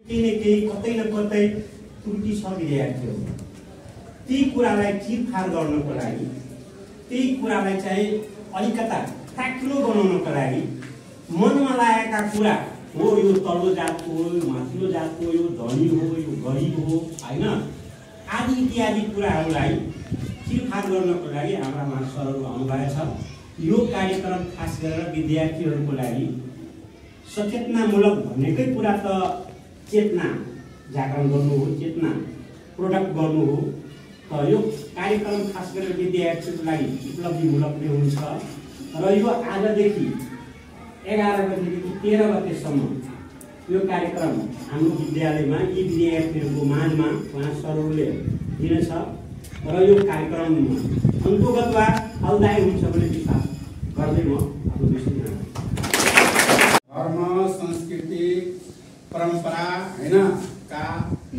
केही न केही कतै न कतै त्रुटि छ विद्यार्थीहरू। ती कुरालाई चिरफार गर्नको लागि, ती कुरालाई चाहिँ अलिकता फ्याक्लो बनाउनको लागि मनमा लागेका कुरा हो, यो तल्लो जातको हो, यो माथिल्लो जातको, यो धनी हो, यो गरिब हो, होइन, आदि इत्यादि कुराहरूलाई चिरफार गर्नको लागि हाम्रा मास्टरहरू आउनुभएको छ। यो कार्यक्रम खास गरेर विद्यार्थीहरूको लागि सचेतनामूलक भनेकै कुरा त चेतना जागरण गर्नु हो, चेतना प्रोडक्ट गर्नु हो। त यो कार्यक्रम खास गरेर विद्यार्थीहरूको लागि उपलब्धिमूलक नै हुन्छ र यो आजदेखि 11 गतेदेखि 13 गतेसम्म यो कार्यक्रम हाम्रो विद्यालयमा यी विद्यार्थीहरूको माझमा उहाँ सरहरूले दिनेछ र यो कार्यक्रम अन्तर्गत वा फलदायी हुन्छ भन्ने विश्वास गर्दै म आफ्नो विषय धर्म, संस्कृति, परम्परा हैन का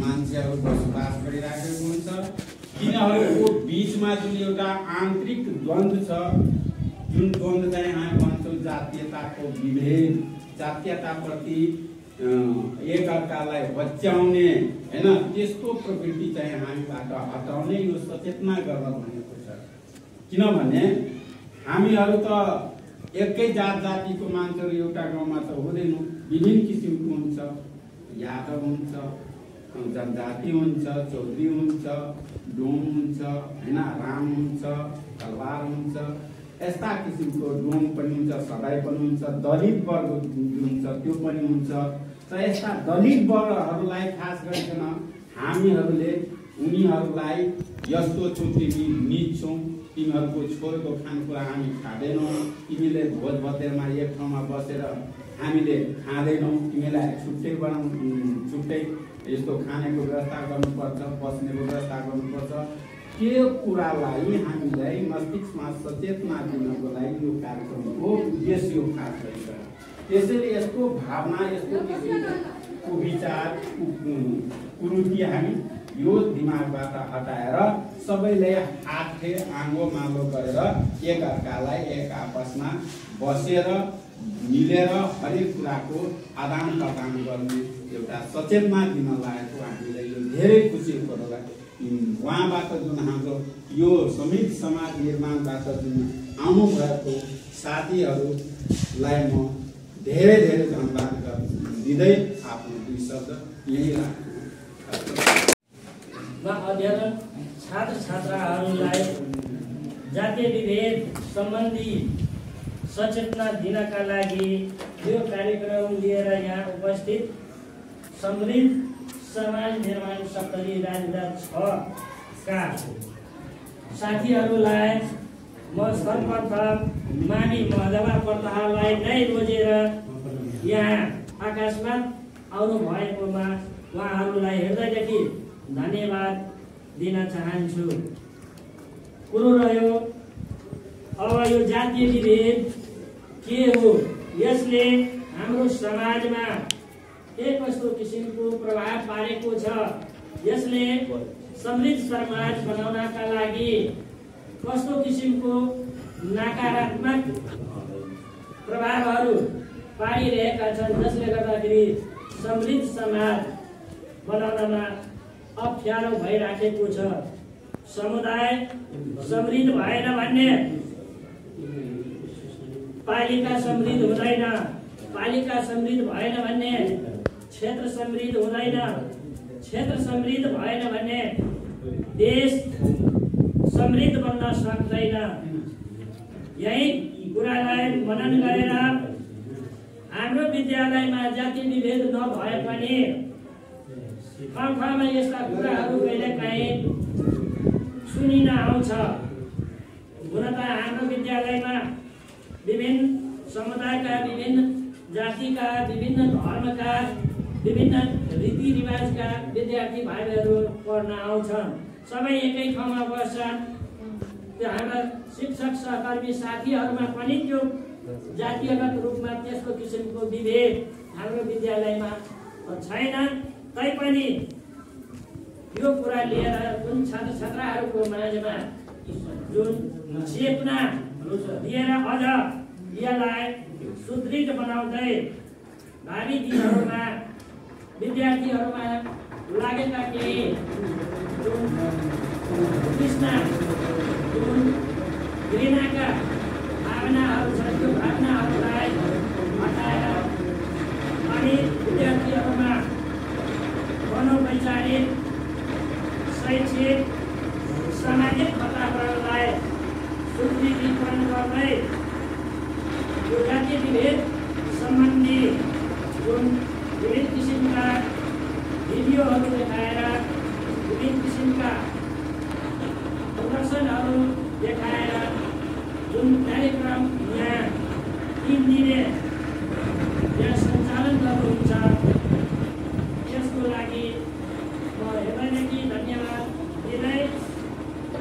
मान्छेहरू बसोबास गरिराखेको हुन्छ। तिनीहरूको बीचमा जुन एउटा आन्तरिक द्वन्द्व छ, जुन द्वन्द्व चाहिँ हामी भन्छौँ जातीयताको विभेद, जातीयताप्रति एकअर्कालाई बच्याउने हैन, त्यस्तो प्रवृत्ति चाहिँ हामीबाट हटाउने यो सचेतना गर्न भनेको छ। किनभने हामीहरू त एकै जात जातिको मान्छेहरू एउटा गाउँमा त हुँदैनौँ, विभिन्न किसिमको हुन्छ, यादव हुन्छ, जनजाति हुन्छ, चौधरी हुन्छ, डोम हुन्छ, हैन, राम हुन्छ, कलवार हुन्छ, यस्ता किसिमको डोम पनि हुन्छ, सराई पनि हुन्छ, दलित वर्ग हुन्छ त्यो पनि हुन्छ। र यस्ता दलित वर्गहरूलाई खास गरिकन हामीहरूले उनीहरूलाई यस्तो छौ तिमी नीच छौ, तिमीहरूको छोरीको खानेकुरा हामी खाँदैनौँ, तिमीले भोज भतेरमा एक ठाउँमा बसेर हामीले खाँदैनौँ, तिमीलाई छुट्टै छुट्टै यस्तो खानेको व्यवस्था गर्नुपर्छ, बस्नेको व्यवस्था गर्नुपर्छ। त्यो कुरालाई हामीलाई मस्तिष्कमा सचेतना दिनको लागि यो कार्यक्रमको उद्देश्य हो खास गरेर। त्यसैले यस्तो भावना, यस्तो किसिमको विचार, कुरीति हामी यो दिमागबाट हटाएर सबैले हाते आँगो मालो गरेर एकअर्कालाई एक आपसमा बसेर मिलेर हरेक कुराको आदान प्रदान गर्ने एउटा सचेतना दिन लागेको हामीलाई यो धेरै खुसीको कुरा। उहाँबाट जुन हाम्रो यो समृद्ध समाज निर्माणबाट जुन आउनुभएको साथीहरूलाई म धेरै धेरै धन्यवाद दिँदै आफ्नो दुई शब्द यही राख्छु। अध्ययन छात्र छात्राहरूलाई जातीय विभेद सम्बन्धी सचेतना दिनका लागि यो कार्यक्रम लिएर यहाँ उपस्थित समृद्ध समाज निर्माण सप्तरी राजधानी 6 का साथीहरूलाई म सर्वप्रथम मानी मधवा प्रतापलाई नै रोजेर यहाँ आकाशमा आउनु भएकोमा उहाँहरूलाई हृदयदेखि धन्यवाद दिन चाहन्छु। कुरो रह्यो अब यो जातीय विभेद के हो, यसले हाम्रो समाजमा के कस्तो किसिमको प्रभाव पारेको छ, यसले समृद्ध समाज बनाउनका लागि कस्तो किसिमको नकारात्मक प्रभावहरू पारिरहेका छन्, जसले गर्दाखेरि समृद्ध समाज बनाउनमा अप्ठ्यारो भइराखेको छ। समुदाय समृद्ध भएन भने पालिका समृद्ध हुँदैन, पालिका समृद्ध भएन भने क्षेत्र समृद्ध हुँदैन, क्षेत्र समृद्ध भएन भने देश समृद्ध बन्न सक्दैन। यही कुरालाई मनन गरेर हाम्रो विद्यालयमा जाति विभेद नभए पनि ठाउँमा यस्ता कुराहरू कहिलेकाहीँ सुनिन आउँछ। हुन त हाम्रो विद्यालयमा विभिन्न समुदायका, विभिन्न जातिका, विभिन्न धर्मका, विभिन्न रीतिरिवाजका विद्यार्थी भाइहरू पढ्न आउँछन्। सबै एकै ठाउँमा बस्छन्। त्यो हाम्रा शिक्षक सहकर्मी साथीहरूमा पनि त्यो जातीयगत रूपमा त्यस्तो किसिमको विभेद हाम्रो विद्यालयमा छैन। तैपनि यो कुरा लिएर जुन छात्र छात्राहरूको माझमा जुन चेतना दिएर अझ यसलाई सुदृढ बनाउँदै भावी दिनहरूमा विद्यार्थीहरूमा लागेका केही जुन तृष्णा जुन घृणाका भावनाहरू छन् त्यो भावनाहरूलाई हटाएर अनि विद्यार्थीहरूमा मनोवैचारिक शैक्षिक सामाजिक वातावरणलाई सुदृढीकरण गर्दै यो जातीय विभेद सम्बन्धी जुन विभिन्न किसिमका भिडियोहरू देखाएर विभिन्न किसिमका प्रदर्शनहरू देखाएर जुन कार्यक्रम यहाँ 3 दिने यहाँ सञ्चालन गर्नुहुन्छ यसको लागि म हेर्दैदेखि धन्यवाद दिँदै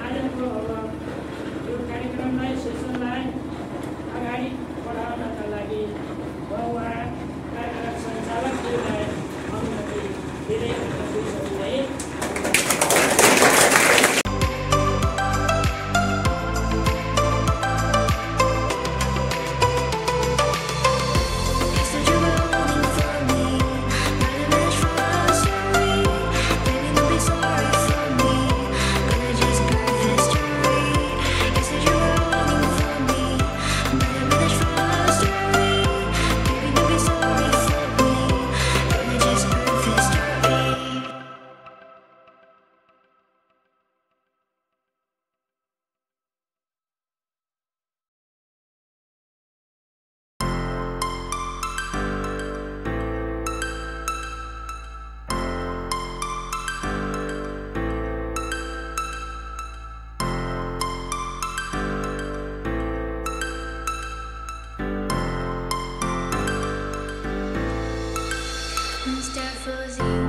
आजको अब यो कार्यक्रमलाई सेसनलाई अगाडि बढाउनका लागि उहाँ कार्यक्रम सञ्चालकज्यूलाई अनुमति दिँदै दिँदै Mr. Fuzzy.